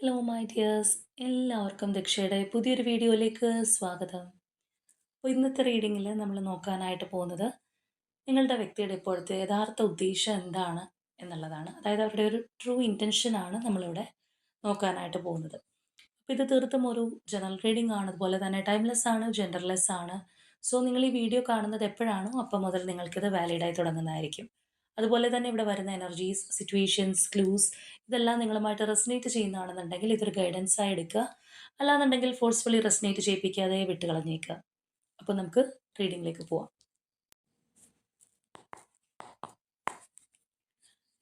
Hello my dears, എല്ലാവർക്കും ദക്ഷയുടെ പുതിയൊരു വീഡിയോയിലേക്ക് സ്വാഗതം. അപ്പോൾ ഇന്നത്തെ റീഡിങ്ങിൽ നമ്മൾ നോക്കാനായിട്ട് പോകുന്നത് നിങ്ങളുടെ വ്യക്തിയുടെ ഇപ്പോഴത്തെ യഥാർത്ഥ ഉദ്ദേശം എന്താണ് എന്നുള്ളതാണ്. അതായത് അവരുടെ ഒരു ട്രൂ ഇൻറ്റൻഷനാണ് നമ്മളിവിടെ നോക്കാനായിട്ട് പോകുന്നത്. അപ്പോൾ ഇത് തീർത്തും ഒരു ജനറൽ റീഡിംഗ് ആണ്, അതുപോലെ തന്നെ ടൈംലെസ് ആണ്, ജെൻഡർലെസ് ആണ്. സോ നിങ്ങൾ ഈ വീഡിയോ കാണുന്നത് എപ്പോഴാണോ അപ്പം മുതൽ നിങ്ങൾക്കിത് വാലിഡായി തുടങ്ങുന്നതായിരിക്കും. അതുപോലെ തന്നെ ഇവിടെ വരുന്ന എനർജീസ്, സിറ്റുവേഷൻസ്, ക്ലൂസ് ഇതെല്ലാം നിങ്ങളുമായിട്ട് റെസനേറ്റ് ചെയ്യുന്നതാണെന്നുണ്ടെങ്കിൽ ഇതൊരു ഗൈഡൻസ് ആയി എടുക്കുക. അല്ലാന്നുണ്ടെങ്കിൽ ഫോഴ്സ്ഫുള്ളി റെസനേറ്റ് ചെയ്യിപ്പിക്കാതെ വിട്ട് കളഞ്ഞേക്കുക. അപ്പോൾ നമുക്ക് റീഡിങ്ങിലേക്ക് പോവാം.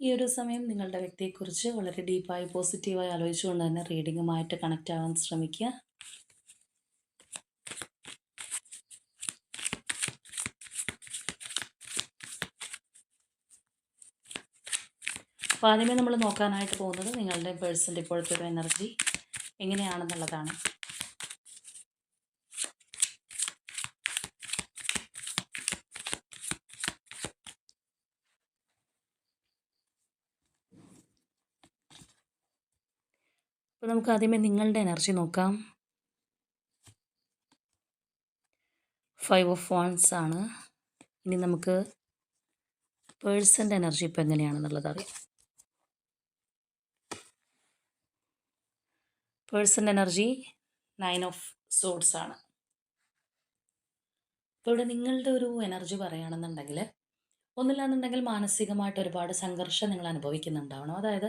ഈ ഒരു സമയം നിങ്ങളുടെ വ്യക്തിയെക്കുറിച്ച് വളരെ ഡീപ്പായി പോസിറ്റീവായി ആലോചിച്ചുകൊണ്ട് തന്നെ റീഡിങ്ങുമായിട്ട് കണക്റ്റ് ആവാൻ ശ്രമിക്കുക. അപ്പോൾ ആദ്യമേ നമ്മൾ നോക്കാനായിട്ട് പോകുന്നത് നിങ്ങളുടെ പേഴ്സൻ്റെ ഇപ്പോഴത്തെ ഒരു എനർജി എങ്ങനെയാണെന്നുള്ളതാണ്. അപ്പോൾ നമുക്ക് ആദ്യമേ നിങ്ങളുടെ എനർജി നോക്കാം. 5 ഓഫ് വാൻഡ്സ് ആണ്. ഇനി നമുക്ക് പേഴ്സൻ്റെ എനർജി ഇപ്പോൾ എങ്ങനെയാണെന്നുള്ളത് അറിയാം. പേഴ്സൻ്റെ എനർജി 9 ഓഫ് സോഡ്സ് ആണ്. ഇപ്പോൾ ഇവിടെ നിങ്ങളുടെ ഒരു എനർജി പറയുകയാണെന്നുണ്ടെങ്കിൽ, ഒന്നില്ലാന്നുണ്ടെങ്കിൽ മാനസികമായിട്ട് ഒരുപാട് സംഘർഷം നിങ്ങൾ അനുഭവിക്കുന്നുണ്ടാവണം. അതായത്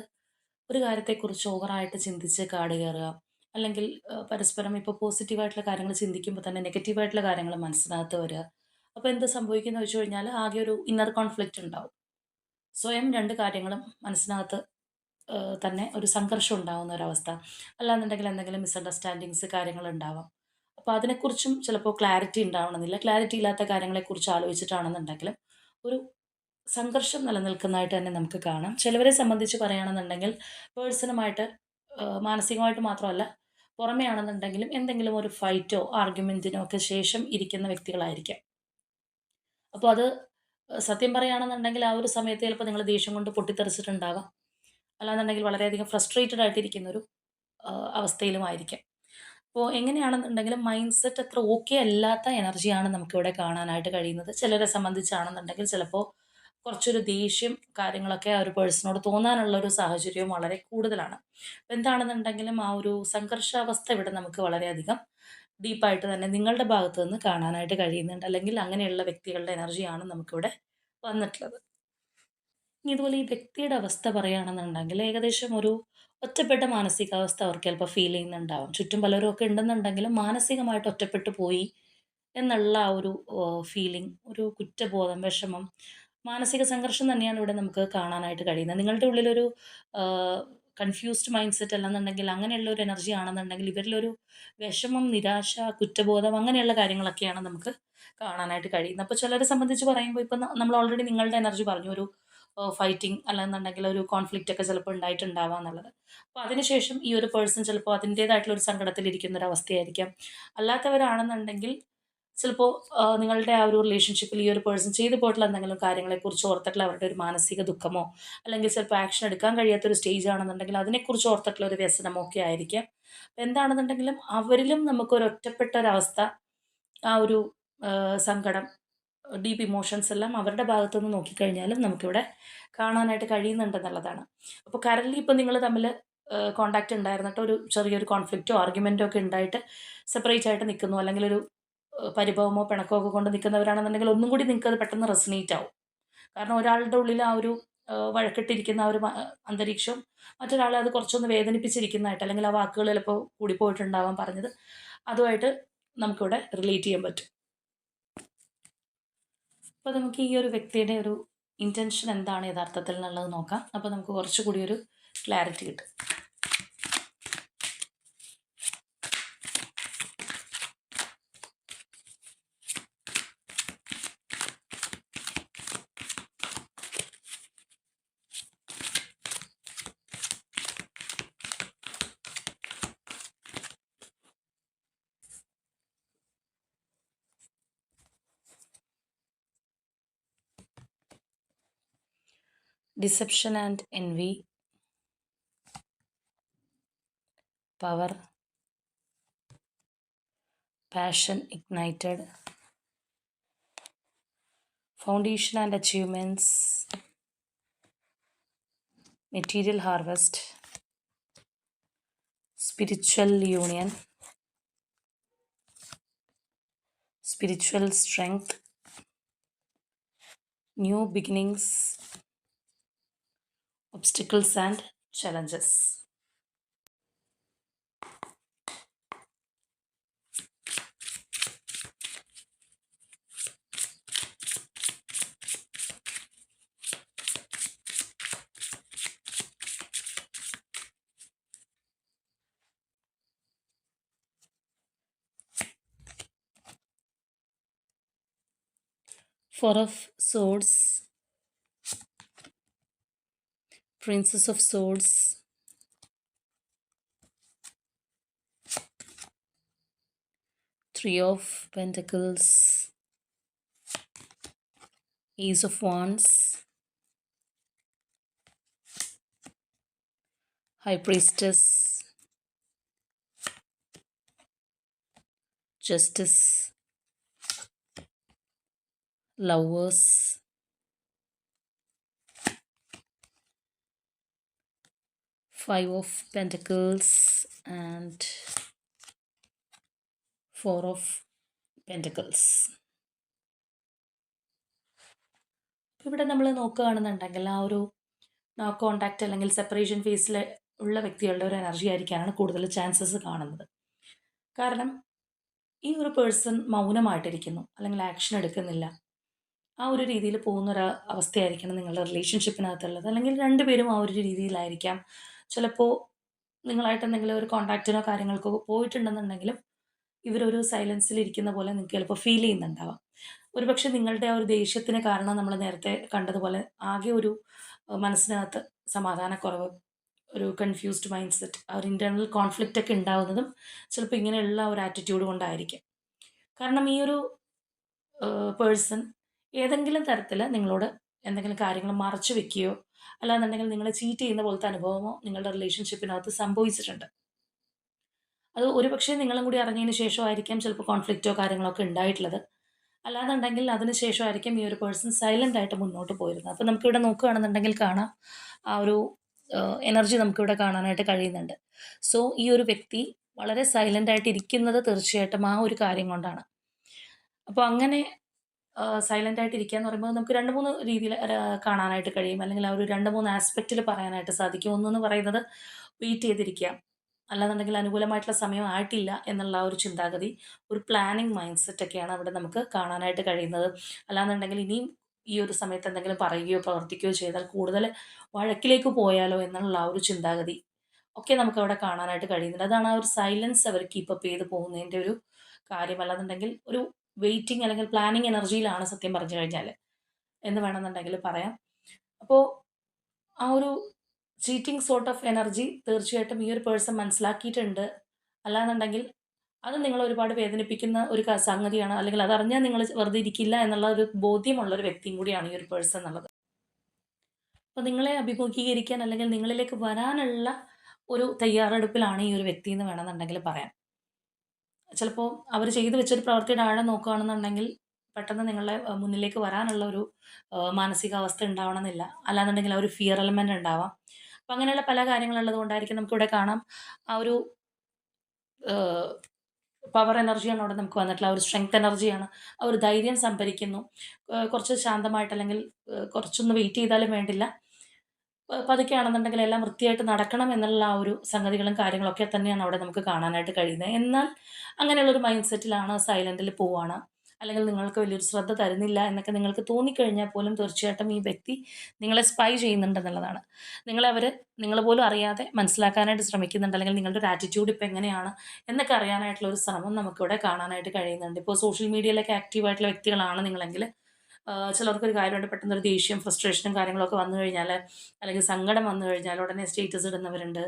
ഒരു കാര്യത്തെക്കുറിച്ച് ഓവറായിട്ട് ചിന്തിച്ച് കാട് കയറുക, അല്ലെങ്കിൽ പരസ്പരം ഇപ്പോൾ പോസിറ്റീവായിട്ടുള്ള കാര്യങ്ങൾ ചിന്തിക്കുമ്പോൾ തന്നെ നെഗറ്റീവായിട്ടുള്ള കാര്യങ്ങൾ മനസ്സിനകത്ത് വരിക. അപ്പോൾ എന്ത് സംഭവിക്കുന്നു വെച്ച് കഴിഞ്ഞാൽ ആകെ ഒരു ഇന്നർ കോൺഫ്ലിക്റ്റ് ഉണ്ടാവും. സ്വയം രണ്ട് കാര്യങ്ങളും മനസ്സിനകത്ത് തന്നെ ഒരു സംഘർഷം ഉണ്ടാകുന്ന ഒരവസ്ഥ. അല്ലാന്നുണ്ടെങ്കിൽ എന്തെങ്കിലും മിസ്അണ്ടർസ്റ്റാൻഡിങ്സ് കാര്യങ്ങളുണ്ടാവാം. അപ്പോൾ അതിനെക്കുറിച്ചും ചിലപ്പോൾ ക്ലാരിറ്റി ഉണ്ടാവണമെന്നില്ല. ക്ലാരിറ്റി ഇല്ലാത്ത കാര്യങ്ങളെക്കുറിച്ച് ആലോചിച്ചിട്ടാണെന്നുണ്ടെങ്കിലും ഒരു സംഘർഷം നിലനിൽക്കുന്നതായിട്ട് തന്നെ നമുക്ക് കാണാം. ചിലവരെ സംബന്ധിച്ച് പറയുകയാണെന്നുണ്ടെങ്കിൽ പേഴ്സണുമായിട്ട് മാനസികമായിട്ട് മാത്രമല്ല, പുറമേ ആണെന്നുണ്ടെങ്കിലും എന്തെങ്കിലും ഒരു ഫൈറ്റോ ആർഗ്യുമെൻറ്റിനോ ഒക്കെ ശേഷം ഇരിക്കുന്ന വ്യക്തികളായിരിക്കാം. അപ്പോൾ അത് സത്യം പറയുകയാണെന്നുണ്ടെങ്കിൽ ആ ഒരു സമയത്ത് ചിലപ്പോൾ നിങ്ങൾ ദേഷ്യം കൊണ്ട് പൊട്ടിത്തെറിച്ചിട്ടുണ്ടാവാം. അല്ലാന്നുണ്ടെങ്കിൽ വളരെയധികം ഫ്രസ്ട്രേറ്റഡ് ആയിട്ടിരിക്കുന്നൊരു അവസ്ഥയിലുമായിരിക്കാം. അപ്പോൾ എങ്ങനെയാണെന്നുണ്ടെങ്കിലും മൈൻഡ് സെറ്റ് അത്ര ഓക്കെ അല്ലാത്ത എനർജിയാണ് നമുക്കിവിടെ കാണാനായിട്ട് കഴിയുന്നത്. ചിലരെ സംബന്ധിച്ചാണെന്നുണ്ടെങ്കിൽ ചിലപ്പോൾ കുറച്ചൊരു ദേഷ്യം കാര്യങ്ങളൊക്കെ ആ ഒരു പേഴ്സണോട് തോന്നാനുള്ള ഒരു സാഹചര്യവും വളരെ കൂടുതലാണ്. എന്താണെന്നുണ്ടെങ്കിലും ആ ഒരു സംഘർഷാവസ്ഥ ഇവിടെ നമുക്ക് വളരെയധികം ഡീപ്പായിട്ട് തന്നെ നിങ്ങളുടെ ഭാഗത്ത് നിന്ന് കാണാനായിട്ട് കഴിയുന്നുണ്ട്. അല്ലെങ്കിൽ അങ്ങനെയുള്ള വ്യക്തികളുടെ എനർജിയാണ് നമുക്കിവിടെ വന്നിട്ടുള്ളത്. ഇനി ഇതുപോലെ ഈ വ്യക്തിയുടെ അവസ്ഥ പറയുകയാണെന്നുണ്ടെങ്കിൽ ഏകദേശം ഒരു ഒറ്റപ്പെട്ട മാനസികാവസ്ഥ അവർക്ക് ചിലപ്പോൾ ഫീൽ ചെയ്യുന്നുണ്ടാവും. ചുറ്റും പലരും ഒക്കെ ഉണ്ടെന്നുണ്ടെങ്കിലും മാനസികമായിട്ട് ഒറ്റപ്പെട്ടു പോയി എന്നുള്ള ആ ഒരു ഫീലിംഗ്, ഒരു കുറ്റബോധം, വിഷമം, മാനസിക സംഘർഷം തന്നെയാണ് ഇവിടെ നമുക്ക് കാണാനായിട്ട് കഴിയുന്നത്. നിങ്ങളുടെ ഉള്ളിലൊരു കൺഫ്യൂസ്ഡ് മൈൻഡ് സെറ്റ് അല്ലെന്നുണ്ടെങ്കിൽ അങ്ങനെയുള്ള ഒരു എനർജി ആണെന്നുണ്ടെങ്കിൽ ഇവരിലൊരു വിഷമം, നിരാശ, കുറ്റബോധം അങ്ങനെയുള്ള കാര്യങ്ങളൊക്കെയാണ് നമുക്ക് കാണാനായിട്ട് കഴിയുന്നത്. അപ്പോൾ ചിലരെ സംബന്ധിച്ച് പറയുമ്പോൾ ഇപ്പം നമ്മൾ ഓൾറെഡി നിങ്ങളുടെ എനർജി പറഞ്ഞു, ഒരു ഫൈറ്റിംഗ് അല്ലെന്നുണ്ടെങ്കിൽ ഒരു കോൺഫ്ലിക്റ്റ് ഒക്കെ ചിലപ്പോൾ ഉണ്ടായിട്ടുണ്ടാവാം എന്നുള്ളത്. അപ്പോൾ അതിനുശേഷം ഈ ഒരു പേഴ്സൺ ചിലപ്പോൾ അതിൻ്റേതായിട്ടുള്ള ഒരു സങ്കടത്തിലിരിക്കുന്ന ഒരു അവസ്ഥയായിരിക്കാം. അല്ലാത്തവരാണെന്നുണ്ടെങ്കിൽ ചിലപ്പോൾ നിങ്ങളുടെ ആ ഒരു റിലേഷൻഷിപ്പിൽ ഈ ഒരു പേഴ്സൺ ചെയ്തു പോയിട്ടുള്ള എന്തെങ്കിലും കാര്യങ്ങളെക്കുറിച്ച് ഓർത്തിട്ടുള്ള അവരുടെ ഒരു മാനസിക ദുഃഖമോ, അല്ലെങ്കിൽ ചിലപ്പോൾ ആക്ഷൻ എടുക്കാൻ കഴിയാത്തൊരു സ്റ്റേജ് ആണെന്നുണ്ടെങ്കിൽ അതിനെക്കുറിച്ച് ഓർത്തിട്ടുള്ള ഒരു വ്യസനമോ ഒക്കെ ആയിരിക്കാം. എന്താണെന്നുണ്ടെങ്കിലും അവരിലും നമുക്കൊരു ഒറ്റപ്പെട്ട ഒരവസ്ഥ, ആ ഒരു സങ്കടം, ഡീപ്പ് ഇമോഷൻസ് എല്ലാം അവരുടെ ഭാഗത്തു നിന്ന് നോക്കിക്കഴിഞ്ഞാലും നമുക്കിവിടെ കാണാനായിട്ട് കഴിയുന്നുണ്ടെന്നുള്ളതാണ്. അപ്പോൾ കറൻറ്റ്ലി ഇപ്പോൾ നിങ്ങൾ തമ്മിൽ കോൺടാക്റ്റ് ഉണ്ടായിരുന്നിട്ട് ഒരു ചെറിയൊരു കോൺഫ്ലിക്റ്റോ ആർഗ്യുമെൻറ്റോ ഒക്കെ ഉണ്ടായിട്ട് സെപ്പറേറ്റ് ആയിട്ട് നിൽക്കുന്നു, അല്ലെങ്കിൽ ഒരു പരിഭവമോ പിണക്കമോ ഒക്കെ കൊണ്ട് നിൽക്കുന്നവരാണെന്നുണ്ടെങ്കിൽ ഒന്നും കൂടി നിങ്ങൾക്കത് പെട്ടെന്ന് റെസനേറ്റ് ആവും. കാരണം ഒരാളുടെ ഉള്ളിൽ ആ ഒരു വഴക്കിട്ടിരിക്കുന്ന ആ ഒരു അന്തരീക്ഷം മറ്റൊരാളെ അത് കുറച്ചൊന്ന് വേദനിപ്പിച്ചിരിക്കുന്നതായിട്ട്, അല്ലെങ്കിൽ ആ വാക്കുകൾ ചിലപ്പോൾ കൂടിപ്പോയിട്ടുണ്ടാവാൻ പറഞ്ഞത്, അതുമായിട്ട് നമുക്കിവിടെ റിലേറ്റ് ചെയ്യാൻ പറ്റും. അപ്പോൾ നമുക്ക് ഈ ഒരു വ്യക്തിയുടെ ഒരു ഇൻറ്റൻഷൻ എന്താണ് യഥാർത്ഥത്തിൽ എന്നുള്ളത് നോക്കാം. അപ്പോൾ നമുക്ക് കുറച്ചുകൂടി ഒരു ക്ലാരിറ്റി കിട്ടും. Deception and envy, power, passion ignited, foundation and achievements, material harvest, spiritual union, spiritual strength, new beginnings, obstacles and challenges. Four of Swords, Princess of Swords, Three of Pentacles, Ace of Wands, High Priestess, Justice, Lovers, Five of Pentacles, and Four of Pentacles. ഇവിടെ നമ്മൾ നോക്കുകയാണെന്നുണ്ടെങ്കിൽ ആ ഒരു contact അല്ലെങ്കിൽ separation ഫേസിൽ ഉള്ള വ്യക്തികളുടെ ഒരു എനർജി ആയിരിക്കാനാണ് കൂടുതൽ ചാൻസസ് കാണുന്നത്. കാരണം ഈ ഒരു പേഴ്സൺ മൗനമായിട്ടിരിക്കുന്നു അല്ലെങ്കിൽ ആക്ഷൻ എടുക്കുന്നില്ല. ആ ഒരു രീതിയിൽ പോകുന്നൊരു അവസ്ഥയായിരിക്കണം നിങ്ങളുടെ റിലേഷൻഷിപ്പിനകത്തുള്ളത്. അല്ലെങ്കിൽ രണ്ടുപേരും ആ ഒരു രീതിയിലായിരിക്കാം. ചിലപ്പോൾ നിങ്ങളായിട്ട് എന്തെങ്കിലും ഒരു കോണ്ടാക്റ്റിനോ കാര്യങ്ങൾക്കോ പോയിട്ടുണ്ടെന്നുണ്ടെങ്കിലും ഇവരൊരു സൈലൻസിലിരിക്കുന്ന പോലെ നിങ്ങൾക്ക് ചിലപ്പോൾ ഫീൽ ചെയ്യുന്നുണ്ടാവാം. ഒരുപക്ഷെ നിങ്ങളുടെ ആ ഒരു ദേഷ്യത്തിന് കാരണം നമ്മൾ നേരത്തെ കണ്ടതുപോലെ ആകെ ഒരു മനസ്സിനകത്ത് സമാധാനക്കുറവ്, ഒരു കൺഫ്യൂസ്ഡ് മൈൻഡ് സെറ്റ്, ആ ഒരു ഇൻറ്റേർണൽ കോൺഫ്ലിക്റ്റ് ഒക്കെ ഉണ്ടാവുന്നതും ചിലപ്പോൾ ഇങ്ങനെയുള്ള ഒരു ആറ്റിറ്റ്യൂഡ് കൊണ്ടായിരിക്കും. കാരണം ഈ ഒരു പേഴ്സൺ ഏതെങ്കിലും തരത്തിൽ നിങ്ങളോട് എന്തെങ്കിലും കാര്യങ്ങൾ മറച്ചു വെക്കുകയോ അല്ലാന്നുണ്ടെങ്കിൽ നിങ്ങളെ ചീറ്റ് ചെയ്യുന്ന പോലത്തെ അനുഭവമോ നിങ്ങളുടെ റിലേഷൻഷിപ്പിനകത്ത് സംഭവിച്ചിട്ടുണ്ട്. അത് ഒരുപക്ഷെ നിങ്ങളും കൂടി അറിഞ്ഞതിന് ശേഷമായിരിക്കാം ചിലപ്പോൾ കോൺഫ്ലിക്റ്റോ കാര്യങ്ങളോ ഒക്കെ ഉണ്ടായിട്ടുള്ളത്. അല്ലാന്നുണ്ടെങ്കിൽ അതിന് ശേഷമായിരിക്കും ഈ ഒരു പേഴ്സൺ സൈലൻ്റ് ആയിട്ട് മുന്നോട്ട് പോയിരുന്നത്. അപ്പോൾ നമുക്കിവിടെ നോക്കുകയാണെന്നുണ്ടെങ്കിൽ കാണാം ആ ഒരു എനർജി നമുക്കിവിടെ കാണാനായിട്ട് കഴിയുന്നുണ്ട്. സോ ഈ ഒരു വ്യക്തി വളരെ സൈലൻ്റ് ആയിട്ട് ഇരിക്കുന്നത് തീർച്ചയായിട്ടും ആ ഒരു കാര്യം കൊണ്ടാണ്. അപ്പോൾ അങ്ങനെ സൈലൻ്റ് ആയിട്ട് ഇരിക്കുക എന്ന് പറയുമ്പോൾ നമുക്ക് 2, 3 രീതിയിൽ കാണാനായിട്ട് കഴിയും. അല്ലെങ്കിൽ ആ ഒരു 2, 3 ആസ്പെക്റ്റിൽ പറയാനായിട്ട് സാധിക്കും. ഒന്നെന്ന് പറയുന്നത് വെയിറ്റ് ചെയ്തിരിക്കുക. അല്ലാന്നുണ്ടെങ്കിൽ അനുകൂലമായിട്ടുള്ള സമയം ആയിട്ടില്ല എന്നുള്ള ആ ഒരു ചിന്താഗതി, ഒരു പ്ലാനിങ് മൈൻഡ് സെറ്റൊക്കെയാണ് അവിടെ നമുക്ക് കാണാനായിട്ട് കഴിയുന്നത്. അല്ലാന്നുണ്ടെങ്കിൽ ഇനിയും ഈ ഒരു സമയത്ത് എന്തെങ്കിലും പറയുകയോ പ്രവർത്തിക്കുകയോ ചെയ്താൽ കൂടുതൽ വഴക്കിലേക്ക് പോയാലോ എന്നുള്ള ആ ഒരു ചിന്താഗതി ഒക്കെ നമുക്കവിടെ കാണാനായിട്ട് കഴിയുന്നുണ്ട്. അതാണ് ആ ഒരു സൈലൻസ് അവർ കീപ്പപ്പ് ചെയ്ത് പോകുന്നതിൻ്റെ ഒരു കാര്യം. അല്ലാന്നുണ്ടെങ്കിൽ ഒരു വെയിറ്റിംഗ് അല്ലെങ്കിൽ പ്ലാനിങ് എനർജിയിലാണ് സത്യം പറഞ്ഞു കഴിഞ്ഞാൽ എന്ന് വേണമെന്നുണ്ടെങ്കിൽ പറയാം. അപ്പോൾ ആ ഒരു ചീറ്റിംഗ് സോർട്ട് ഓഫ് എനർജി തീർച്ചയായിട്ടും ഈ ഒരു പേഴ്സൺ മനസ്സിലാക്കിയിട്ടുണ്ട്. അല്ലാന്നുണ്ടെങ്കിൽ അത് നിങ്ങളെ ഒരുപാട് വേദനിപ്പിക്കുന്ന ഒരു സംഗതിയാണ്. അല്ലെങ്കിൽ അതറിഞ്ഞാൽ നിങ്ങൾ വെറുതെ ഇരിക്കില്ല എന്നുള്ള ഒരു ബോധ്യമുള്ള ഒരു വ്യക്തിയും കൂടിയാണ് ഈ ഒരു പേഴ്സൺ എന്നുള്ളത്. അപ്പോൾ നിങ്ങളെ അഭിമുഖീകരിക്കാൻ അല്ലെങ്കിൽ നിങ്ങളിലേക്ക് വരാനുള്ള ഒരു തയ്യാറെടുപ്പിലാണ് ഈ ഒരു വ്യക്തി എന്ന് വേണമെന്നുണ്ടെങ്കിൽ പറയാം. ചിലപ്പോൾ അവർ ചെയ്തു വെച്ചൊരു പ്രവൃത്തിയുടെ ആഴം നോക്കുകയാണെന്നുണ്ടെങ്കിൽ പെട്ടെന്ന് നിങ്ങളുടെ മുന്നിലേക്ക് വരാനുള്ള ഒരു മാനസികാവസ്ഥ ഉണ്ടാവണമെന്നില്ല. അല്ലാന്നുണ്ടെങ്കിൽ ആ ഒരു ഫിയർ എലമെൻ്റ് ഉണ്ടാവാം. അപ്പം അങ്ങനെയുള്ള പല കാര്യങ്ങളുള്ളത് കൊണ്ടായിരിക്കും നമുക്കിവിടെ കാണാം ആ ഒരു പവർ എനർജിയാണ് അവിടെ നമുക്ക് വന്നിട്ടുള്ള ആ ഒരു സ്ട്രെങ്ത് എനർജിയാണ്. ആ ഒരു ധൈര്യം സംഭരിക്കുന്നു. കുറച്ച് ശാന്തമായിട്ട് അല്ലെങ്കിൽ കുറച്ചൊന്ന് വെയിറ്റ് ചെയ്താലും വേണ്ടില്ല. പതുക്കെയാണെന്നുണ്ടെങ്കിൽ എല്ലാം വൃത്തിയായിട്ട് നടക്കണം എന്നുള്ള ആ ഒരു സംഗതികളും കാര്യങ്ങളൊക്കെ തന്നെയാണ് അവിടെ നമുക്ക് കാണാനായിട്ട് കഴിയുന്നത്. എന്നാൽ അങ്ങനെയുള്ളൊരു മൈൻഡ് സെറ്റിലാണ് സൈലന്റിൽ പോവാണ്. അല്ലെങ്കിൽ നിങ്ങൾക്ക് വലിയൊരു ശ്രദ്ധ തരുന്നില്ല എന്നൊക്കെ നിങ്ങൾക്ക് തോന്നിക്കഴിഞ്ഞാൽ പോലും തീർച്ചയായിട്ടും ഈ വ്യക്തി നിങ്ങളെ സ്പൈ ചെയ്യുന്നുണ്ടെന്നുള്ളതാണ്. നിങ്ങളെ അവർ നിങ്ങൾ പോലും അറിയാതെ മനസ്സിലാക്കാനായിട്ട് ശ്രമിക്കുന്നുണ്ട്. അല്ലെങ്കിൽ നിങ്ങളുടെ ഒരു ആറ്റിറ്റ്യൂഡ് ഇപ്പോൾ എങ്ങനെയാണ് എന്നൊക്കെ അറിയാനായിട്ടുള്ള ഒരു ശ്രമം നമുക്കിവിടെ കാണാനായിട്ട് കഴിയുന്നുണ്ട്. ഇപ്പോൾ സോഷ്യൽ മീഡിയയിലൊക്കെ ആക്റ്റീവായിട്ടുള്ള വ്യക്തികളാണ് നിങ്ങളെങ്കിൽ ചിലർക്കൊരു കാര്യമുണ്ട്, പെട്ടെന്നൊരു ദേഷ്യം ഫ്രസ്ട്രേഷനും കാര്യങ്ങളൊക്കെ വന്നു കഴിഞ്ഞാൽ അല്ലെങ്കിൽ സങ്കടം വന്നു കഴിഞ്ഞാൽ ഉടനെ സ്റ്റേറ്റസ് ഇടുന്നവരുണ്ട്.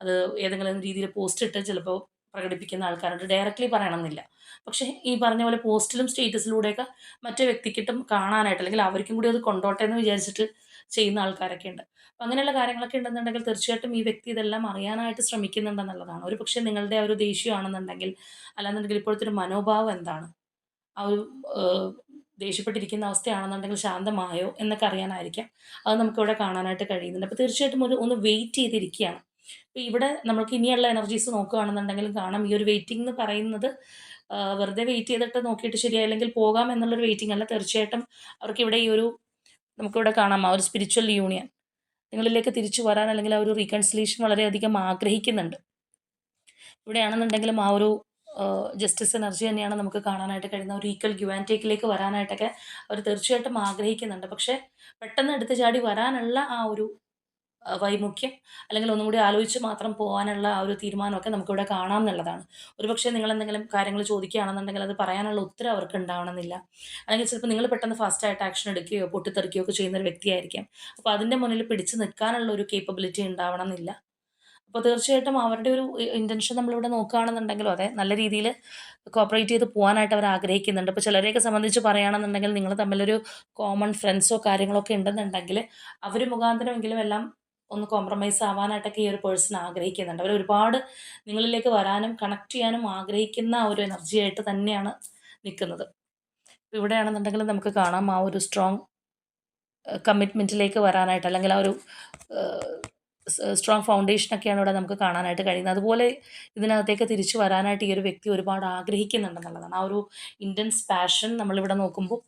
അത് ഏതെങ്കിലും രീതിയിൽ പോസ്റ്റ് ഇട്ട് ചിലപ്പോൾ പ്രകടിപ്പിക്കുന്ന ആൾക്കാരുണ്ട്. ഡയറക്റ്റ്ലി പറയണമെന്നില്ല. പക്ഷേ ഈ പറഞ്ഞ പോലെ പോസ്റ്റിലും സ്റ്റേറ്റസിലൂടെയൊക്കെ മറ്റേ വ്യക്തിക്കിട്ടും കാണാനായിട്ട്, അല്ലെങ്കിൽ അവർക്കും കൂടി അത് കൊണ്ടോട്ടെ എന്ന് വിചാരിച്ചിട്ട് ചെയ്യുന്ന ആൾക്കാരൊക്കെ ഉണ്ട്. അപ്പം അങ്ങനെയുള്ള കാര്യങ്ങളൊക്കെ ഉണ്ടെന്നുണ്ടെങ്കിൽ തീർച്ചയായിട്ടും ഈ വ്യക്തി ഇതെല്ലാം അറിയാനായിട്ട് ശ്രമിക്കുന്നുണ്ടെന്നുള്ളതാണ്. ഒരുപക്ഷേ നിങ്ങളുടെ ആ ഒരു ദേഷ്യമാണെന്നുണ്ടെങ്കിൽ, അല്ലാന്നുണ്ടെങ്കിൽ ഇപ്പോഴത്തെ ഒരു മനോഭാവം എന്താണ്? ആ ഒരു ദേഷ്യപ്പെട്ടിരിക്കുന്ന അവസ്ഥയാണെന്നുണ്ടെങ്കിൽ ശാന്തമായോ എന്നൊക്കെ അറിയാനായിരിക്കാം. അത് നമുക്കിവിടെ കാണാനായിട്ട് കഴിയുന്നുണ്ട്. അപ്പോൾ തീർച്ചയായിട്ടും ഒന്ന് വെയിറ്റ് ചെയ്തിരിക്കുകയാണ്. അപ്പോൾ ഇവിടെ നമുക്ക് ഇനിയുള്ള എനർജീസ് നോക്കുകയാണെന്നുണ്ടെങ്കിലും കാണാം, ഈ ഒരു വെയിറ്റിംഗ് എന്ന് പറയുന്നത് വെറുതെ വെയിറ്റ് ചെയ്തിട്ട് നോക്കിയിട്ട് ശരിയായില്ലെങ്കിൽ പോകാം എന്നുള്ളൊരു വെയിറ്റിംഗ് അല്ല. തീർച്ചയായിട്ടും അവർക്കിവിടെ ഈ ഒരു നമുക്കിവിടെ കാണാം ആ ഒരു സ്പിരിച്വൽ യൂണിയൻ നിങ്ങളിലേക്ക് തിരിച്ചു വരാൻ, അല്ലെങ്കിൽ ആ ഒരു റീകൺസിലേഷൻ വളരെയധികം ആഗ്രഹിക്കുന്നുണ്ട്. ഇവിടെയാണെന്നുണ്ടെങ്കിലും ആ ഒരു ജസ്റ്റിസ് എനർജി തന്നെയാണ് നമുക്ക് കാണാനായിട്ട് കഴിയുന്നത്. ഒരു ഈക്വൽ ഗിവ് ആൻഡ് ടേക്കിലേക്ക് വരാനായിട്ടൊക്കെ അവർ തീർച്ചയായിട്ടും ആഗ്രഹിക്കുന്നുണ്ട്. പക്ഷേ പെട്ടെന്ന് എടുത്ത് ചാടി വരാനുള്ള ആ ഒരു വൈമുഖ്യം, അല്ലെങ്കിൽ ഒന്നും കൂടി ആലോചിച്ച് മാത്രം പോകാനുള്ള ആ ഒരു തീരുമാനമൊക്കെ നമുക്കിവിടെ കാണാം എന്നുള്ളതാണ്. ഒരുപക്ഷേ നിങ്ങളെന്തെങ്കിലും കാര്യങ്ങൾ ചോദിക്കുകയാണെന്നുണ്ടെങ്കിൽ അത് പറയാനുള്ള ഉത്തരം അവർക്ക് ഉണ്ടാവണമെന്നില്ല. അല്ലെങ്കിൽ ചിലപ്പോൾ നിങ്ങൾ പെട്ടെന്ന് ഫാസ്റ്റായിട്ട് ആക്ഷൻ എടുക്കുകയോ പൊട്ടിത്തെറിക്കുകയോ ഒക്കെ ചെയ്യുന്ന ഒരു വ്യക്തിയായിരിക്കാം. അപ്പോൾ അതിൻ്റെ മുന്നിൽ പിടിച്ച് നിൽക്കാനുള്ള ഒരു കേപ്പബിലിറ്റി ഉണ്ടാവണമെന്നില്ല. അപ്പോൾ തീർച്ചയായിട്ടും അവരുടെ ഒരു ഇൻറ്റൻഷൻ നമ്മളിവിടെ നോക്കുകയാണെന്നുണ്ടെങ്കിലും അതെ, നല്ല രീതിയിൽ കോപ്പറേറ്റ് ചെയ്ത് പോകാനായിട്ട് അവർ ആഗ്രഹിക്കുന്നുണ്ട്. ഇപ്പോൾ ചിലരെയൊക്കെ സംബന്ധിച്ച് പറയുകയാണെന്നുണ്ടെങ്കിൽ നിങ്ങൾ തമ്മിലൊരു കോമൺ ഫ്രണ്ട്സോ കാര്യങ്ങളോ ഒക്കെ ഉണ്ടെന്നുണ്ടെങ്കിൽ അവർ മുഖാന്തരമെങ്കിലും എല്ലാം ഒന്ന് കോംപ്രമൈസ് ആവാനായിട്ടൊക്കെ ഈ ഒരു പേഴ്സൺ ആഗ്രഹിക്കുന്നുണ്ട്. അവർ ഒരുപാട് നിങ്ങളിലേക്ക് വരാനും കണക്ട് ചെയ്യാനും ആഗ്രഹിക്കുന്ന ആ ഒരു എനർജി ആയിട്ട് തന്നെയാണ് നിൽക്കുന്നത്. ഇവിടെയാണെന്നുണ്ടെങ്കിൽ നമുക്ക് കാണാം ആ ഒരു സ്ട്രോങ് കമ്മിറ്റ്മെൻറ്റിലേക്ക് വരാനായിട്ട്, അല്ലെങ്കിൽ ആ ഒരു സ്ട്രോങ് ഫൗണ്ടേഷനൊക്കെയാണ് ഇവിടെ നമുക്ക് കാണാനായിട്ട് കഴിയുന്നത്. അതുപോലെ ഇതിനകത്തേക്ക് തിരിച്ചു വരാനായിട്ട് ഈ ഒരു വ്യക്തി ഒരുപാട് ആഗ്രഹിക്കുന്നുണ്ടെന്നുള്ളതാണ്. ആ ഒരു ഇൻറ്റൻസ് പാഷൻ നമ്മളിവിടെ നോക്കുമ്പോൾ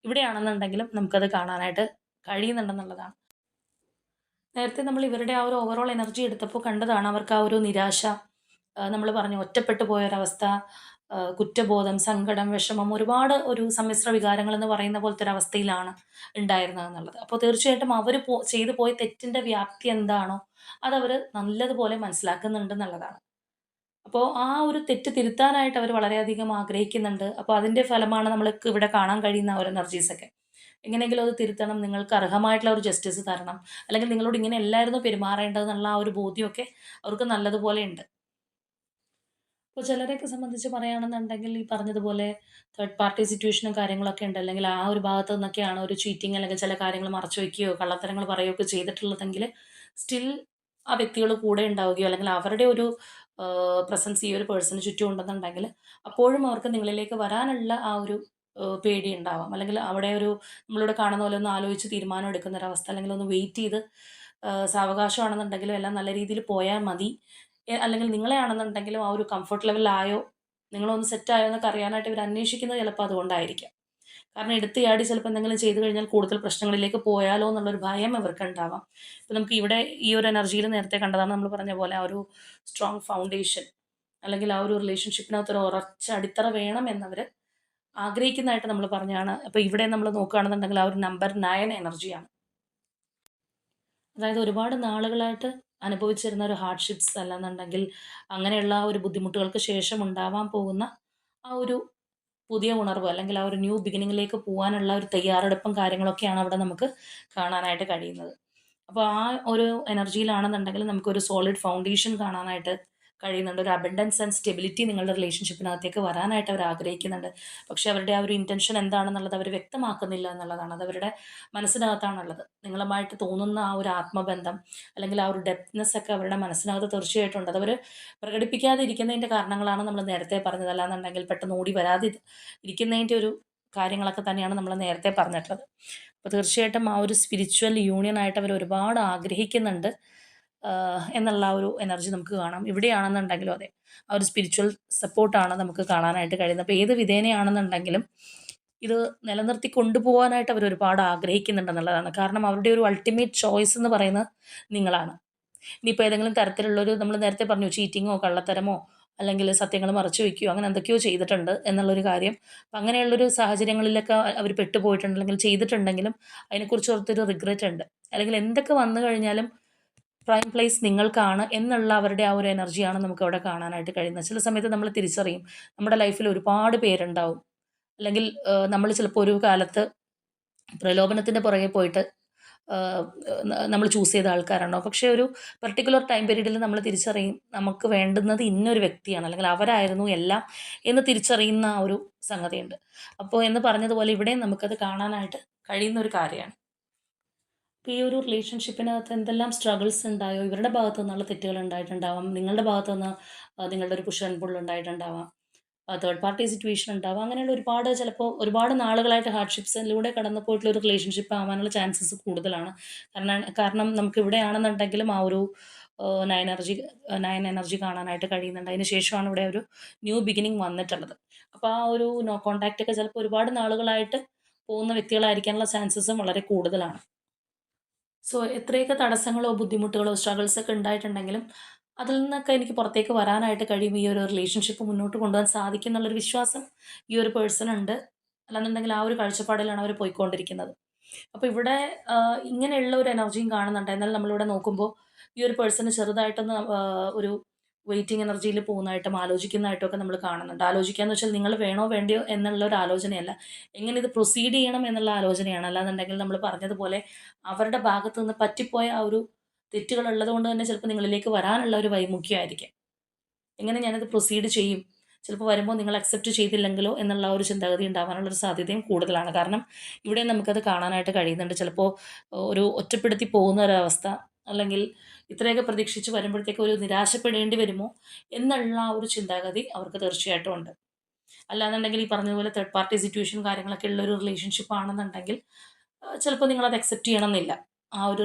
ഇവിടെയാണെന്നുണ്ടെങ്കിലും നമുക്കത് കാണാനായിട്ട് കഴിയുന്നുണ്ടെന്നുള്ളതാണ്. നേരത്തെ നമ്മൾ ഇവരുടെ ആ ഒരു ഓവറോൾ എനർജി എടുത്തപ്പോൾ കണ്ടതാണ് അവർക്ക് ആ ഒരു നിരാശ, നമ്മൾ പറഞ്ഞു ഒറ്റപ്പെട്ടു പോയൊരവസ്ഥ, കുറ്റബോധം, സങ്കടം, വിഷമം, ഒരുപാട് ഒരു സമ്മിശ്ര വികാരങ്ങൾ എന്ന് പറയുന്ന പോലത്തെ ഒരു അവസ്ഥയിലാണ് ഉണ്ടായിരുന്നതെന്നുള്ളത്. അപ്പോൾ തീർച്ചയായിട്ടും അവർ ചെയ്തു പോയ തെറ്റിൻ്റെ വ്യാപ്തി എന്താണോ അതവർ നല്ലതുപോലെ മനസ്സിലാക്കുന്നുണ്ടെന്നുള്ളതാണ്. അപ്പോൾ ആ ഒരു തെറ്റ് തിരുത്താനായിട്ട് അവർ വളരെയധികം ആഗ്രഹിക്കുന്നുണ്ട്. അപ്പോൾ അതിൻ്റെ ഫലമാണ് നമ്മൾക്ക് ഇവിടെ കാണാൻ കഴിയുന്ന ആ ഒരു എനർജീസൊക്കെ. എങ്ങനെയെങ്കിലും അത് തിരുത്തണം, നിങ്ങൾക്ക് അർഹമായിട്ടുള്ള ഒരു ജസ്റ്റിസ് തരണം, അല്ലെങ്കിൽ നിങ്ങളോട് ഇങ്ങനെ അല്ലായിരുന്നു പെരുമാറേണ്ടതെന്നുള്ള ആ ഒരു ബോധ്യമൊക്കെ അവർക്ക് നല്ലതുപോലെ ഉണ്ട്. ഇപ്പോൾ ചിലരെയൊക്കെ സംബന്ധിച്ച് പറയുകയാണെന്നുണ്ടെങ്കിൽ ഈ പറഞ്ഞതുപോലെ തേർഡ് പാർട്ടി സിറ്റുവേഷനും കാര്യങ്ങളൊക്കെ ഉണ്ട്. അല്ലെങ്കിൽ ആ ഒരു ഭാഗത്തു നിന്നൊക്കെയാണ് ഒരു ചീറ്റിംഗ് അല്ലെങ്കിൽ ചില കാര്യങ്ങൾ മറച്ചു വയ്ക്കുകയോ കള്ളത്തരങ്ങൾ പറയുകയോ ഒക്കെ ചെയ്തിട്ടുള്ളതെങ്കിൽ സ്റ്റിൽ ആ വ്യക്തികൾ കൂടെ ഉണ്ടാവുകയോ, അല്ലെങ്കിൽ അവരുടെ ഒരു പ്രസൻസ് ഈ ഒരു പേഴ്സണ് ചുറ്റും ഉണ്ടെന്നുണ്ടെങ്കിൽ അപ്പോഴും അവർക്ക് നിങ്ങളിലേക്ക് വരാനുള്ള ആ ഒരു പേടി ഉണ്ടാവാം. അല്ലെങ്കിൽ അവിടെ ഒരു നമ്മളിവിടെ കാണുന്ന പോലെ ഒന്ന് ആലോചിച്ച് തീരുമാനം എടുക്കുന്ന ഒരവസ്ഥ, അല്ലെങ്കിൽ ഒന്ന് വെയിറ്റ് ചെയ്ത് സാവകാശമാണെന്നുണ്ടെങ്കിലും എല്ലാം നല്ല രീതിയിൽ പോയാൽ മതി. അല്ലെങ്കിൽ നിങ്ങളെ ആണെന്നുണ്ടെങ്കിലും ആ ഒരു കംഫർട്ട് ലെവലിലായോ, നിങ്ങളൊന്ന് സെറ്റായോ എന്നൊക്കെ അറിയാനായിട്ട് ഇവർ അന്വേഷിക്കുന്നത് ചിലപ്പോൾ അതുകൊണ്ടായിരിക്കാം. കാരണം എടുത്ത് ചാടി ചിലപ്പോൾ എന്തെങ്കിലും ചെയ്തു കഴിഞ്ഞാൽ കൂടുതൽ പ്രശ്നങ്ങളിലേക്ക് പോയാലോ എന്നുള്ളൊരു ഭയം ഇവർക്കുണ്ടാവാം. ഇപ്പം നമുക്ക് ഇവിടെ ഈ ഒരു എനർജിയിൽ നേരത്തെ കണ്ടതാണ് നമ്മൾ പറഞ്ഞ പോലെ ആ ഒരു സ്ട്രോങ് ഫൗണ്ടേഷൻ, അല്ലെങ്കിൽ ആ ഒരു റിലേഷൻഷിപ്പിനകത്ത് ഒരു ഉറച്ച അടിത്തറ വേണം എന്നവർ ആഗ്രഹിക്കുന്നതായിട്ട് നമ്മൾ പറഞ്ഞാണ്. അപ്പോൾ ഇവിടെ നമ്മൾ നോക്കുകയാണെന്നുണ്ടെങ്കിൽ ആ ഒരു നമ്പർ 9 എനർജിയാണ്. അതായത് ഒരുപാട് നാളുകളായിട്ട് അനുഭവിച്ചിരുന്ന ഒരു ഹാർഡ്ഷിപ്സ് അല്ലാന്നുണ്ടെങ്കിൽ അങ്ങനെയുള്ള ആ ഒരു ബുദ്ധിമുട്ടുകൾക്ക് ശേഷം ഉണ്ടാവാൻ പോകുന്ന ആ ഒരു പുതിയ ഉണർവ്, അല്ലെങ്കിൽ ആ ഒരു ന്യൂ ബിഗിനിങ്ങിലേക്ക് പോകാനുള്ള ഒരു തയ്യാറെടുപ്പും കാര്യങ്ങളൊക്കെയാണ് അവിടെ നമുക്ക് കാണാനായിട്ട് കഴിയുന്നത്. അപ്പോൾ ആ ഒരു എനർജിയിലാണെന്നുണ്ടെങ്കിൽ നമുക്കൊരു സോളിഡ് ഫൗണ്ടേഷൻ കാണാനായിട്ട് കഴിയുന്നുണ്ട്. ഒരു അബൻഡൻസ് ആൻഡ് സ്റ്റെബിലിറ്റി നിങ്ങളുടെ റിലേഷൻഷിപ്പിനകത്തേക്ക് വരാനായിട്ട് അവർ ആഗ്രഹിക്കുന്നുണ്ട്. പക്ഷേ അവരുടെ ആ ഒരു ഇൻറ്റൻഷൻ എന്താണെന്നുള്ളത് അവർ വ്യക്തമാക്കുന്നില്ല എന്നുള്ളതാണ്. അത് അവരുടെ മനസ്സിനകത്താണുള്ളത്. നിങ്ങളുമായിട്ട് തോന്നുന്ന ആ ഒരു ആത്മബന്ധം, അല്ലെങ്കിൽ ആ ഒരു ഡെപ്ത്നെസ് ഒക്കെ അവരുടെ മനസ്സിനകത്ത് തീർച്ചയായിട്ടും ഉണ്ട്. അതവർ പ്രകടിപ്പിക്കാതെ ഇരിക്കുന്നതിൻ്റെ കാരണങ്ങളാണ് നമ്മൾ നേരത്തെ പറഞ്ഞത്. അല്ലാന്നുണ്ടെങ്കിൽ പെട്ടെന്ന് ഓടി വരാതെ ഇരിക്കുന്നതിൻ്റെ ഒരു കാര്യങ്ങളൊക്കെ തന്നെയാണ് നമ്മൾ നേരത്തെ പറഞ്ഞിട്ടുള്ളത്. അപ്പോൾ തീർച്ചയായിട്ടും ആ ഒരു സ്പിരിച്വൽ യൂണിയൻ ആയിട്ട് അവർ ഒരുപാട് ആഗ്രഹിക്കുന്നുണ്ട് എന്നുള്ള ആ ഒരു എനർജി നമുക്ക് കാണാം. ഇവിടെയാണെന്നുണ്ടെങ്കിലും അതെ, ആ ഒരു സ്പിരിച്വൽ സപ്പോർട്ടാണ് നമുക്ക് കാണാനായിട്ട് കഴിയുന്നത്. അപ്പോൾ ഏത് വിധേനയാണെന്നുണ്ടെങ്കിലും ഇത് നിലനിർത്തി കൊണ്ടുപോകാനായിട്ട് അവർ ഒരുപാട് ആഗ്രഹിക്കുന്നുണ്ടെന്നുള്ളതാണ്. കാരണം അവരുടെ ഒരു അൾട്ടിമേറ്റ് ചോയ്സ് എന്ന് പറയുന്നത് നിങ്ങളാണ്. ഇനിയിപ്പോൾ ഏതെങ്കിലും തരത്തിലുള്ളൊരു നമ്മൾ നേരത്തെ പറഞ്ഞു ചീറ്റിങ്ങോ കള്ളത്തരമോ അല്ലെങ്കിൽ സത്യങ്ങൾ മറച്ചു വയ്ക്കുകയോ അങ്ങനെ എന്തൊക്കെയോ ചെയ്തിട്ടുണ്ട് എന്നുള്ളൊരു കാര്യം. അപ്പം അങ്ങനെയുള്ളൊരു സാഹചര്യങ്ങളിലൊക്കെ അവർ പെട്ടുപോയിട്ടുണ്ട്, അല്ലെങ്കിൽ ചെയ്തിട്ടുണ്ടെങ്കിലും അതിനെക്കുറിച്ച് ഓർത്തൊരു റിഗ്രറ്റ് ഉണ്ട്. അല്ലെങ്കിൽ എന്തൊക്കെ വന്നു കഴിഞ്ഞാലും പ്രൈം പ്ലേസ് നിങ്ങൾക്കാണ് എന്നുള്ള അവരുടെ ആ ഒരു എനർജിയാണ് നമുക്ക് അവിടെ കാണാനായിട്ട് കഴിയുന്നത്. ചില സമയത്ത് നമ്മൾ തിരിച്ചറിയും നമ്മുടെ ലൈഫിൽ ഒരുപാട് പേരുണ്ടാവും, അല്ലെങ്കിൽ നമ്മൾ ചിലപ്പോൾ ഒരു കാലത്ത് പ്രലോഭനത്തിൻ്റെ പുറകെ പോയിട്ട് നമ്മൾ ചൂസ് ചെയ്ത ആൾക്കാരാണോ? പക്ഷേ ഒരു പർട്ടിക്കുലർ ടൈം പീരീഡിൽ നമ്മൾ തിരിച്ചറിയും നമുക്ക് വേണ്ടുന്നത് ഇന്നൊരു വ്യക്തിയാണ്, അല്ലെങ്കിൽ അവരായിരുന്നു എല്ലാം എന്ന് തിരിച്ചറിയുന്ന ആ ഒരു സംഗതിയുണ്ട്. അപ്പോൾ എന്ന് പറഞ്ഞതുപോലെ ഇവിടെയും നമുക്കത് കാണാനായിട്ട് കഴിയുന്ന ഒരു കാര്യമാണ്. അപ്പോൾ ഈ ഒരു റിലേഷൻഷിപ്പിനകത്ത് എന്തെല്ലാം സ്ട്രഗിൾസ് ഉണ്ടായോ, ഇവരുടെ ഭാഗത്തു നിന്നുള്ള തെറ്റുകൾ ഉണ്ടായിട്ടുണ്ടാവാം, നിങ്ങളുടെ ഭാഗത്തു നിന്ന് നിങ്ങളുടെ ഒരു പുഷ് ആൻഡ് പുൾ ഉണ്ടായിട്ടുണ്ടാവാം, തേർഡ് പാർട്ടി സിറ്റുവേഷൻ ഉണ്ടാവാം. അങ്ങനെയുള്ള ഒരുപാട് ചിലപ്പോൾ ഒരുപാട് നാളുകളായിട്ട് ഹാർഡ്ഷിപ്സിലൂടെ കടന്നു പോയിട്ടുള്ള ഒരു റിലേഷൻഷിപ്പ് ആവാനുള്ള ചാൻസസ് കൂടുതലാണ്. കാരണം നമുക്ക് ഇവിടെയാണെന്നുണ്ടെങ്കിലും ആ ഒരു നയൻ എനർജി കാണാനായിട്ട് കഴിയുന്നുണ്ട്. അതിന് ശേഷമാണ് ഇവിടെ ഒരു ന്യൂ ബിഗിനിങ് വന്നിട്ടുള്ളത്. അപ്പോൾ ആ ഒരു നോ കോൺടാക്റ്റ് ഒക്കെ ചിലപ്പോൾ ഒരുപാട് നാളുകളായിട്ട് പോകുന്ന വ്യക്തികളായിരിക്കാനുള്ള ചാൻസസും വളരെ കൂടുതലാണ്. സോ എത്രയൊക്കെ തടസ്സങ്ങളോ ബുദ്ധിമുട്ടുകളോ സ്ട്രഗിൾസ് ഒക്കെ ഉണ്ടായിട്ടുണ്ടെങ്കിലും അതിൽ നിന്നൊക്കെ എനിക്ക് പുറത്തേക്ക് വരാനായിട്ട് കഴിയും, ഈ ഒരു റിലേഷൻഷിപ്പ് മുന്നോട്ട് കൊണ്ടുപോകാൻ സാധിക്കും എന്നുള്ളൊരു വിശ്വാസം ഈ ഒരു പേഴ്സൺ ഉണ്ട്. അല്ലാന്നുണ്ടെങ്കിൽ ആ ഒരു കാഴ്ചപ്പാടിലാണ് അവർ പോയിക്കൊണ്ടിരിക്കുന്നത്. അപ്പോൾ ഇവിടെ ഇങ്ങനെയുള്ള ഒരു എനർജിയും കാണുന്നുണ്ട്. എന്നാൽ നമ്മളിവിടെ നോക്കുമ്പോൾ ഈ ഒരു പേഴ്സണ് ചെറുതായിട്ടൊന്ന് ഒരു വെയിറ്റിംഗ് എനർജിയിൽ പോകുന്നതായിട്ടും ആലോചിക്കുന്നതായിട്ടും ഒക്കെ നമ്മൾ കാണുന്നുണ്ട്. ആലോചിക്കുക എന്ന് വെച്ചാൽ നിങ്ങൾ വേണോ വേണ്ടയോ എന്നുള്ള ഒരു ആലോചനയല്ല, എങ്ങനെ ഇത് പ്രൊസീഡ് ചെയ്യണം എന്നുള്ള ആലോചനയാണ്. അല്ലാന്നുണ്ടെങ്കിൽ നമ്മൾ പറഞ്ഞതുപോലെ അവരുടെ ഭാഗത്ത് നിന്ന് പറ്റിപ്പോയ ആ ഒരു തെറ്റുകൾ ഉള്ളത് കൊണ്ട് തന്നെ ചിലപ്പോൾ നിങ്ങളിലേക്ക് വരാനുള്ള ഒരു വൈമുഖ്യമായിരിക്കാം. എങ്ങനെ ഞാനത് പ്രൊസീഡ് ചെയ്യും? ചിലപ്പോൾ വരുമ്പോൾ നിങ്ങൾ അക്സെപ്റ്റ് ചെയ്തില്ലെങ്കിലോ എന്നുള്ള ഒരു ചിന്താഗതി ഉണ്ടാവാനുള്ള ഒരു സാധ്യതയും കൂടുതലാണ്. കാരണം ഇവിടെ നമുക്കത് കാണാനായിട്ട് കഴിയുന്നുണ്ട്. ചിലപ്പോൾ ഒരു ഒറ്റപ്പെടുത്തി പോകുന്ന ഒരവസ്ഥ, അല്ലെങ്കിൽ ഇത്രയൊക്കെ പ്രതീക്ഷിച്ച് വരുമ്പോഴത്തേക്ക് ഒരു നിരാശപ്പെടേണ്ടി വരുമോ എന്നുള്ള ആ ഒരു ചിന്താഗതി അവർക്ക് തീർച്ചയായിട്ടും ഉണ്ട്. അല്ലാന്നുണ്ടെങ്കിൽ ഈ പറഞ്ഞതുപോലെ തേർഡ് പാർട്ടി സിറ്റുവേഷൻ കാര്യങ്ങളൊക്കെ ഉള്ള ഒരു റിലേഷൻഷിപ്പ് ആണെന്നുണ്ടെങ്കിൽ ചിലപ്പോൾ നിങ്ങളത് അക്സെപ്റ്റ് ചെയ്യണമെന്നില്ല. ആ ഒരു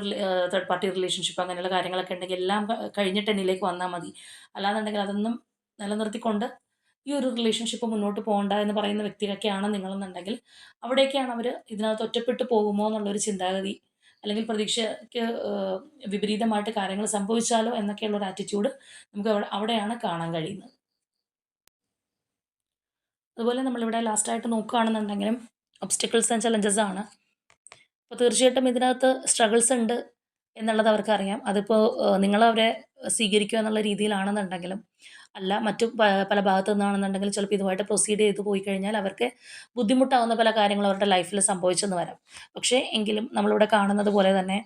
തേർഡ് പാർട്ടി റിലേഷൻഷിപ്പ് അങ്ങനെയുള്ള കാര്യങ്ങളൊക്കെ ഉണ്ടെങ്കിൽ എല്ലാം കഴിഞ്ഞിട്ട് എന്നിലേക്ക് വന്നാൽ മതി. അല്ലാന്നുണ്ടെങ്കിൽ അതൊന്നും നിലനിർത്തിക്കൊണ്ട് ഈ ഒരു റിലേഷൻഷിപ്പ് മുന്നോട്ട് പോകണ്ട എന്ന് പറയുന്ന വ്യക്തിയൊക്കെയാണ് നിങ്ങളെന്നുണ്ടെങ്കിൽ അവിടേക്കാണ് അവർ ഇതിനകത്ത് ഒറ്റപ്പെട്ടു പോകുമോ എന്നുള്ളൊരു ചിന്താഗതി, അല്ലെങ്കിൽ പ്രതീക്ഷയ്ക്ക് വിപരീതമായിട്ട് കാര്യങ്ങൾ സംഭവിച്ചാലോ എന്നൊക്കെയുള്ള ഒരു ആറ്റിറ്റ്യൂഡ് നമുക്ക് അവിടെയാണ് കാണാൻ കഴിയുന്നത്. അതുപോലെ നമ്മളിവിടെ ലാസ്റ്റായിട്ട് നോക്കുകയാണെന്നുണ്ടെങ്കിലും ഒബ്സ്റ്റക്കിൾസ് ആൻഡ് ചലഞ്ചസ് ആണ്. അപ്പോൾ തീർച്ചയായിട്ടും ഇതിനകത്ത് സ്ട്രഗിൾസ് ഉണ്ട് എന്നുള്ളത് അവർക്കറിയാം. അതിപ്പോൾ നിങ്ങളവരെ സ്വീകരിക്കുക എന്നുള്ള രീതിയിലാണെന്നുണ്ടെങ്കിലും അല്ല, മറ്റു പല ഭാഗത്തു നിന്നാണെന്നുണ്ടെങ്കിൽ ചിലപ്പോൾ ഇതുമായിട്ട് പ്രൊസീഡ് ചെയ്ത് പോയി കഴിഞ്ഞാൽ അവർക്ക് ബുദ്ധിമുട്ടാവുന്ന പല കാര്യങ്ങളും അവരുടെ ലൈഫിൽ സംഭവിച്ചെന്ന് വരാം. പക്ഷേ എങ്കിലും നമ്മളിവിടെ കാണുന്നത് പോലെ തന്നെ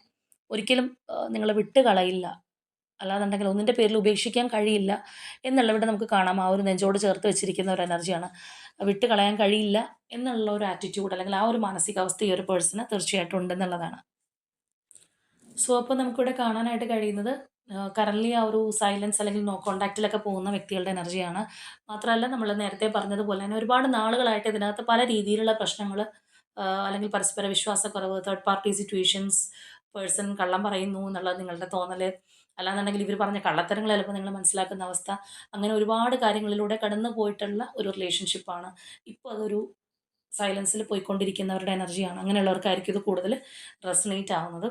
ഒരിക്കലും നിങ്ങളെ വിട്ട് കളയില്ല, അല്ലാന്നുണ്ടെങ്കിൽ ഒന്നിൻ്റെ പേരിൽ ഉപേക്ഷിക്കാൻ കഴിയില്ല എന്നുള്ളവിടെ നമുക്ക് കാണാം. ആ ഒരു നെഞ്ചോട് ചേർത്ത് വെച്ചിരിക്കുന്ന ഒരു എനർജിയാണ്. വിട്ട് കളയാൻ കഴിയില്ല എന്നുള്ള ഒരു ആറ്റിറ്റ്യൂഡ്, അല്ലെങ്കിൽ ആ ഒരു മാനസികാവസ്ഥ ഈ ഒരു പേഴ്സണ് തീർച്ചയായിട്ടും ഉണ്ടെന്നുള്ളതാണ്. സോ അപ്പോൾ നമുക്കിവിടെ കാണാനായിട്ട് കഴിയുന്നത് കറൻലി ആ ഒരു സൈലൻസ് അല്ലെങ്കിൽ നോ കോൺടാക്റ്റിലൊക്കെ പോകുന്ന വ്യക്തികളുടെ എനർജിയാണ്. മാത്രമല്ല നമ്മൾ നേരത്തെ പറഞ്ഞതുപോലെ തന്നെ ഒരുപാട് നാളുകളായിട്ട് ഇതിനകത്ത് പല രീതിയിലുള്ള പ്രശ്നങ്ങൾ, അല്ലെങ്കിൽ പരസ്പര വിശ്വാസക്കുറവ്, തേർഡ് പാർട്ടി സിറ്റുവേഷൻസ്, പേഴ്സൺ കള്ളം പറയുന്നു എന്നുള്ളത് നിങ്ങളുടെ തോന്നൽ, അല്ലാന്നുണ്ടെങ്കിൽ ഇവർ പറഞ്ഞ കള്ളത്തരങ്ങൾ ചിലപ്പോൾ നിങ്ങൾ മനസ്സിലാക്കുന്ന അവസ്ഥ, അങ്ങനെ ഒരുപാട് കാര്യങ്ങളിലൂടെ കടന്നു പോയിട്ടുള്ള ഒരു റിലേഷൻഷിപ്പാണ്. ഇപ്പോൾ അതൊരു സൈലൻസിൽ പോയിക്കൊണ്ടിരിക്കുന്നവരുടെ എനർജിയാണ്. അങ്ങനെയുള്ളവർക്കായിരിക്കും ഇത് കൂടുതൽ റെസണേറ്റ് ആവുന്നത്.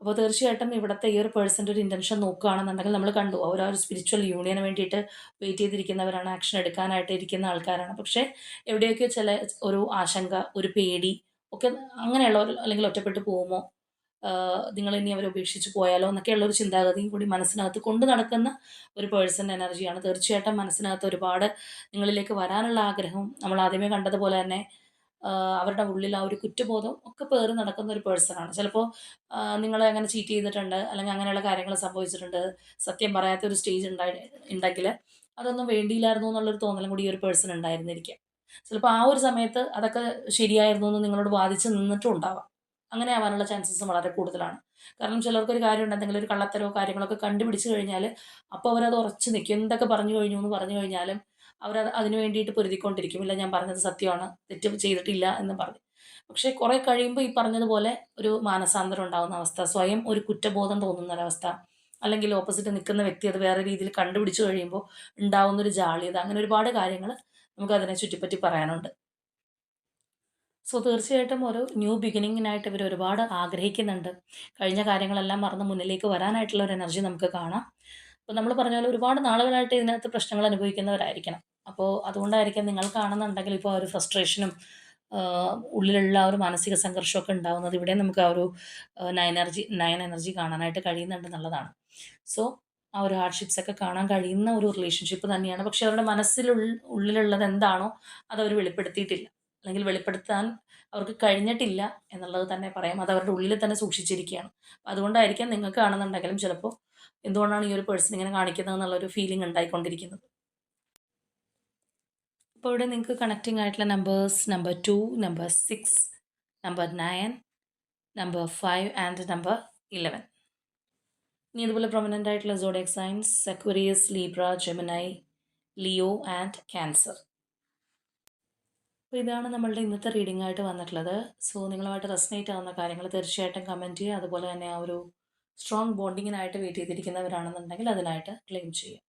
അപ്പോൾ തീർച്ചയായിട്ടും ഇവിടുത്തെ ഈ ഒരു പേഴ്സൻ്റെ ഒരു ഇൻറ്റൻഷൻ നോക്കുകയാണെന്നുണ്ടെങ്കിൽ നമ്മൾ കണ്ടു അവർ ആ ഒരു സ്പിരിച്വൽ യൂണിയന് വേണ്ടിയിട്ട് വെയിറ്റ് ചെയ്തിരിക്കുന്നവരാണ്, ആക്ഷൻ എടുക്കാനായിട്ട് ഇരിക്കുന്ന ആൾക്കാരാണ്. പക്ഷേ എവിടെയൊക്കെയോ ചില ഒരു ആശങ്ക, ഒരു പേടി ഒക്കെ, അങ്ങനെയുള്ളവർ അല്ലെങ്കിൽ ഒറ്റപ്പെട്ടു പോകുമോ, നിങ്ങൾ ഇനി അവരെ ഉപേക്ഷിച്ച് പോയാലോ എന്നൊക്കെയുള്ള ഒരു ചിന്താഗതിയും കൂടി മനസ്സിനകത്ത് കൊണ്ട് നടക്കുന്ന ഒരു പേഴ്സൻ്റെ എനർജിയാണ്. തീർച്ചയായിട്ടും മനസ്സിനകത്ത് ഒരുപാട് നിങ്ങളിലേക്ക് വരാനുള്ള ആഗ്രഹവും, നമ്മൾ ആദ്യമേ കണ്ടതുപോലെ തന്നെ അവരുടെ ഉള്ളിൽ ആ ഒരു കുറ്റബോധം ഒക്കെ പേറി നടക്കുന്ന ഒരു പേഴ്സണാണ്. ചിലപ്പോൾ നിങ്ങളെ അങ്ങനെ ചീറ്റ് ചെയ്തിട്ടുണ്ട്, അല്ലെങ്കിൽ അങ്ങനെയുള്ള കാര്യങ്ങൾ സംഭവിച്ചിട്ടുണ്ട്, സത്യം പറയാത്ത ഒരു സ്റ്റേജ് ഉണ്ടെങ്കിൽ അതൊന്നും വേണ്ടിയില്ലായിരുന്നു എന്നുള്ളൊരു തോന്നലും കൂടി ഈ ഒരു പേഴ്സൺ ഉണ്ടായിരുന്നിരിക്കാം. ചിലപ്പോൾ ആ ഒരു സമയത്ത് അതൊക്കെ ശരിയായിരുന്നു എന്ന് നിങ്ങളോട് വാദിച്ച് നിന്നിട്ടും ഉണ്ടാവാം. അങ്ങനെ ആവാനുള്ള ചാൻസസും വളരെ കൂടുതലാണ്. കാരണം ചിലർക്കൊരു കാര്യമുണ്ട്, എന്തെങ്കിലും ഒരു കള്ളത്തരമോ കാര്യങ്ങളൊക്കെ കണ്ടുപിടിച്ച് കഴിഞ്ഞാൽ അപ്പോൾ അവരത് ഉറച്ച് നിൽക്കും. എന്തൊക്കെ പറഞ്ഞു കഴിഞ്ഞു എന്ന് പറഞ്ഞു കഴിഞ്ഞാലും അവരത് അതിന് വേണ്ടിയിട്ട് പൊരുതിക്കൊണ്ടിരിക്കും. ഇല്ല, ഞാൻ പറഞ്ഞത് സത്യമാണ്, തെറ്റ് ചെയ്തിട്ടില്ല എന്ന് പറഞ്ഞ്. പക്ഷേ കുറേ കഴിയുമ്പോൾ ഈ പറഞ്ഞതുപോലെ ഒരു മാനസാന്തരം ഉണ്ടാകുന്ന അവസ്ഥ, സ്വയം ഒരു കുറ്റബോധം തോന്നുന്ന ഒരവസ്ഥ, അല്ലെങ്കിൽ ഓപ്പോസിറ്റ് നിൽക്കുന്ന വ്യക്തി അത് വേറെ രീതിയിൽ കണ്ടുപിടിച്ച് കഴിയുമ്പോൾ ഉണ്ടാവുന്നൊരു ജാള്യത, അങ്ങനെ ഒരുപാട് കാര്യങ്ങൾ നമുക്കതിനെ ചുറ്റിപ്പറ്റി പറയാനുണ്ട്. സോ തീർച്ചയായിട്ടും ഒരു ന്യൂ ബിഗിനിങ്ങിനായിട്ട് ഇവർ ഒരുപാട് ആഗ്രഹിക്കുന്നുണ്ട്. കഴിഞ്ഞ കാര്യങ്ങളെല്ലാം മറന്ന് മുന്നിലേക്ക് വരാനായിട്ടുള്ള ഒരു എനർജി നമുക്ക് കാണാം. അപ്പോൾ നമ്മൾ പറഞ്ഞ പോലെ ഒരുപാട് നാളുകളായിട്ട് ഇതിനകത്ത് പ്രശ്നങ്ങൾ അനുഭവിക്കുന്നവരായിരിക്കണം. അപ്പോൾ അതുകൊണ്ടായിരിക്കാം നിങ്ങൾക്കാണെന്നുണ്ടെങ്കിൽ ഇപ്പോൾ ആ ഒരു ഫ്രസ്ട്രേഷനും ഉള്ളിലുള്ള ആ ഒരു മാനസിക സംഘർഷമൊക്കെ ഉണ്ടാവുന്നത്. ഇവിടെ നമുക്ക് ആ ഒരു നയൻ എനർജി കാണാനായിട്ട് കഴിയുന്നുണ്ടെന്നുള്ളതാണ്. സോ ആ ഒരു ഹാർഡ്ഷിപ്സ് ഒക്കെ കാണാൻ കഴിയുന്ന ഒരു റിലേഷൻഷിപ്പ് തന്നെയാണ്. പക്ഷേ അവരുടെ ഉള്ളിലുള്ളത് എന്താണോ അതവർ വെളിപ്പെടുത്തിയിട്ടില്ല. അല്ലെങ്കിൽ വെളിപ്പെടുത്താൻ അവർക്ക് കഴിഞ്ഞിട്ടില്ല എന്നുള്ളത് തന്നെ പറയാം. അത് അവരുടെ ഉള്ളിൽ തന്നെ സൂക്ഷിച്ചിരിക്കുകയാണ്. അതുകൊണ്ടായിരിക്കാം നിങ്ങൾക്ക് കാണുന്നുണ്ടെങ്കിലും ചിലപ്പോൾ എന്തുകൊണ്ടാണ് ഈ ഒരു പേഴ്സൺ ഇങ്ങനെ കാണിക്കുന്നത് എന്നുള്ളൊരു ഫീലിംഗ് ഉണ്ടായിക്കൊണ്ടിരിക്കുന്നത്. അപ്പോൾ ഇവിടെ നിങ്ങൾക്ക് കണക്റ്റിംഗ് ആയിട്ടുള്ള numbers number 2, number 6, number 9, number 5 and number 11. ഇനി ഇതുപോലെ പ്രൊമിനൻ്റ് ആയിട്ടുള്ള zodiac signs Aquarius, Libra, Gemini, Leo and Cancer. അപ്പോൾ ഇതാണ് നമ്മളുടെ ഇന്നത്തെ റീഡിംഗ് ആയിട്ട് വന്നിട്ടുള്ളത്. സോ നിങ്ങളുമായിട്ട് റെസനേറ്റ് ആവുന്ന കാര്യങ്ങൾ തീർച്ചയായിട്ടും കമൻറ്റ് ചെയ്യുക. അതുപോലെ തന്നെ ആ ഒരു സ്ട്രോങ് ബോണ്ടിങ്ങിനായിട്ട് വെയിറ്റ് ചെയ്തിരിക്കുന്നവരാണെന്നുണ്ടെങ്കിൽ അതിനായിട്ട് ക്ലെയിം ചെയ്യുക.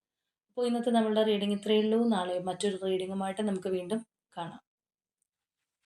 അപ്പോൾ ഇന്നത്തെ നമ്മളുടെ റീഡിംഗ് ഇത്രയേ ഉള്ളൂ. നാളെ മറ്റൊരു റീഡിങ്ങുമായിട്ട് നമുക്ക് വീണ്ടും കാണാം.